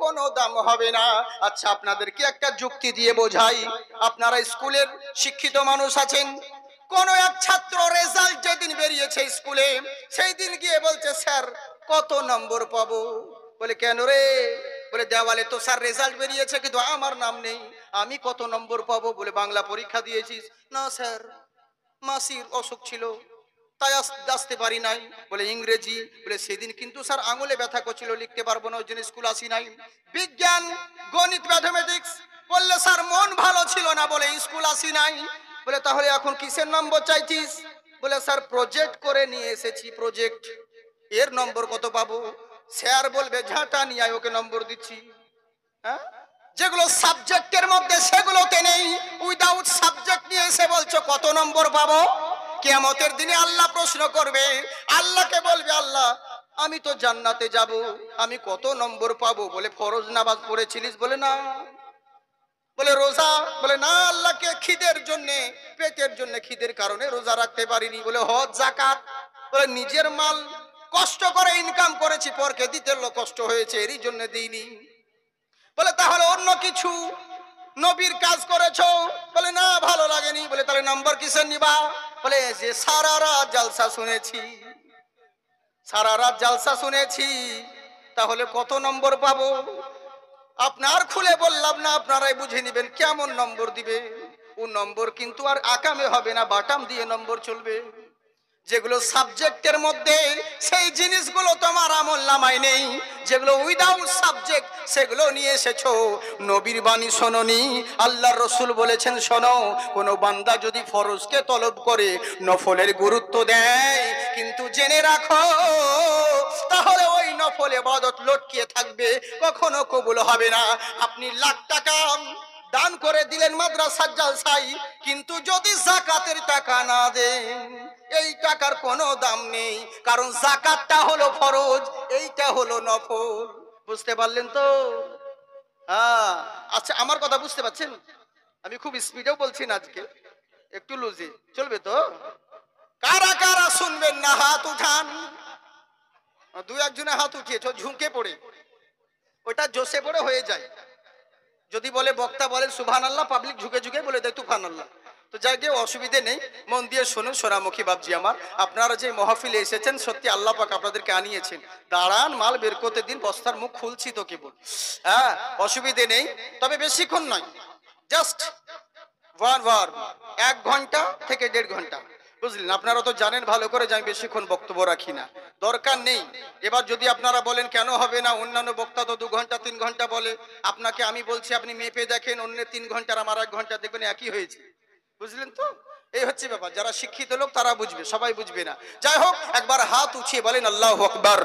কোনো দাম হবে না। আচ্ছা, আপনাদেরকে একটা যুক্তি দিয়ে বোঝাই। আপনারা স্কুলের শিক্ষিত মানুষ আছেন, কোন এক ছাত্র রেজাল্ট যেদিন বেরিয়েছে স্কুলে, সেই দিন গিয়ে বলছে, স্যার কত নম্বর পাবো? বলে কেন রে? বলে দেওয়ালে তো স্যার রেজাল্ট বেরিয়েছে কিন্তু আমার নাম নেই, আমি কত নম্বর পাবো? বলে বাংলা পরীক্ষা দিয়েছিস? না স্যার, মাসির অসুখ ছিল তাই আসতে পারি নাই। বলে ইংরেজি? বলে সেদিন কিন্তু স্যার আঙুলে ব্যথা করছিল, লিখতে পারবো না, ওই জন্য স্কুল আসি নাই। বিজ্ঞান, গণিত, ম্যাথমেটিক্স? বললে স্যার মন ভালো ছিল না বলে স্কুল আসি নাই। বলে তাহলে এখন কিসের নম্বর চাইছিস? বলে স্যার প্রজেক্ট করে নিয়ে এসেছি, প্রজেক্ট, এর নম্বর কত পাবো? স্যার বলবে ঝাঁটা নিয়ে আয়, ওকে নম্বর দিচ্ছি। হ্যাঁ, যেগুলো সাবজেক্টের মধ্যে সেগুলোতে নেই, উইদাউট সাবজেক্ট নিয়ে এসে বলছো কত নম্বর পাবো? কিয়ামতের দিনে আল্লাহ প্রশ্ন করবে, আল্লাহকে বলবে, আল্লাহ আমি তো জান্নাতে যাব, আমি কত নম্বর পাবো? বলে ফরজ নামাজ পড়েছিলিস? বলে না। বলে রোজা? বলে না, আল্লাহকে খিদের জন্য, পেটের জন্য, খিদের কারণে রোজা রাখতে পারিনি। বলে হজ, যাকাত? বলে নিজের মাল কষ্ট করে ইনকাম করেছি, পরকে দিতে কষ্ট হয়েছে, এরই জন্য দিইনি। বলে তাহলে অন্য কিছু, নবীর কাজ করেছো? বলে না, ভালো লাগেনি। বলে তাহলে নম্বর কিসের নিবা? বলে যে সারা রাত জালসা শুনেছি, সারা রাত জালসা শুনেছি, তাহলে কত নম্বর পাবো? আপনার খুলে বললাম না, আপনারাই বুঝে নিবেন কেমন নম্বর দিবে। ও নম্বর কিন্তু আর আকামে হবে না, বাটাম দিয়ে নম্বর চলবে। যেগুলো সাবজেক্টের মধ্যে, সেই জিনিসগুলো তোমার আমল নামায় নেই। যেগুলো উইদাউট সাবজেক্ট, সেগুলো নিয়ে এসেছো। নবীর বাণী শোনোনি? আল্লাহর রসুল বলেছেন, শোনো, কোন বান্দা যদি ফরজকে তলব করে নফলের গুরুত্ব দেয়, কিন্তু জেনে রাখো, তাহলে ওই নফল ইবাদত লটকিয়ে থাকবে, কখনো কবুল হবে না। আপনি লাখ টাকা দান করে দিলেন মাদ্রাসার জালসায়, কিন্তু যদি যাকাতের টাকা না দেন, এই টাকার কোনো দাম নেই, কারণ যাকাতটা হলো ফরজ, এইটা হলো নফল। বুঝতে পারলেন তো? হ্যাঁ। আচ্ছা, আমার কথা বুঝতে পারছেন? আমি খুব স্পিডেও বলছি না আজকে, একটু লুজি চলবে তো? কারা কারা শুনবেন না হাত উঠান। দু একজনে হাত উঠিয়েছ, ঝুঁকে পড়ে, ওটা জোশে পড়ে হয়ে যায়। যদি বলে বক্তা বলেন সুবহানাল্লাহ, পাবলিক ঝুঁকে ঝুঁকে বলে দেয় তুফানাল্লাহ। তো যাই গিয়ে অসুবিধে নেই, মন দিয়ে শুনুন সোনামুখী বাপজি আমার। আপনারা যে মহফিলে এসেছেন, সত্যি আল্লাহ পাক আপনাদেরকে আনিয়েছেন। দাঁড়ান, মাল বের করতে দিন, বস্তার মুখ খুলছি তো কেবল। হ্যাঁ, অসুবিধে নেই, তবে বেশিক্ষণ নয়, জাস্ট 1 ঘন্টা থেকে 1.5 ঘন্টা। বুঝলেন? আপনারা তো জানেন ভালো করে যে আমি বেশিক্ষণ বক্তব্য রাখি না, দরকার নেই। এবার যদি আপনারা বলেন কেন হবে না, অন্যান্য বক্তা তো 2 ঘন্টা 3 ঘন্টা বলে, আপনাকে আমি বলছি আপনি মেপে দেখেন, অন্য 3 ঘন্টার আমার 1 ঘন্টা, দেখবেন একই হয়েছে। বুঝলেন তো? এই হচ্ছে ব্যাপার। যারা শিক্ষিত লোক তারা বুঝবে, সবাই বুঝবে না। যাই হোক, একবার হাত উঠিয়ে বলেন আল্লাহু আকবার।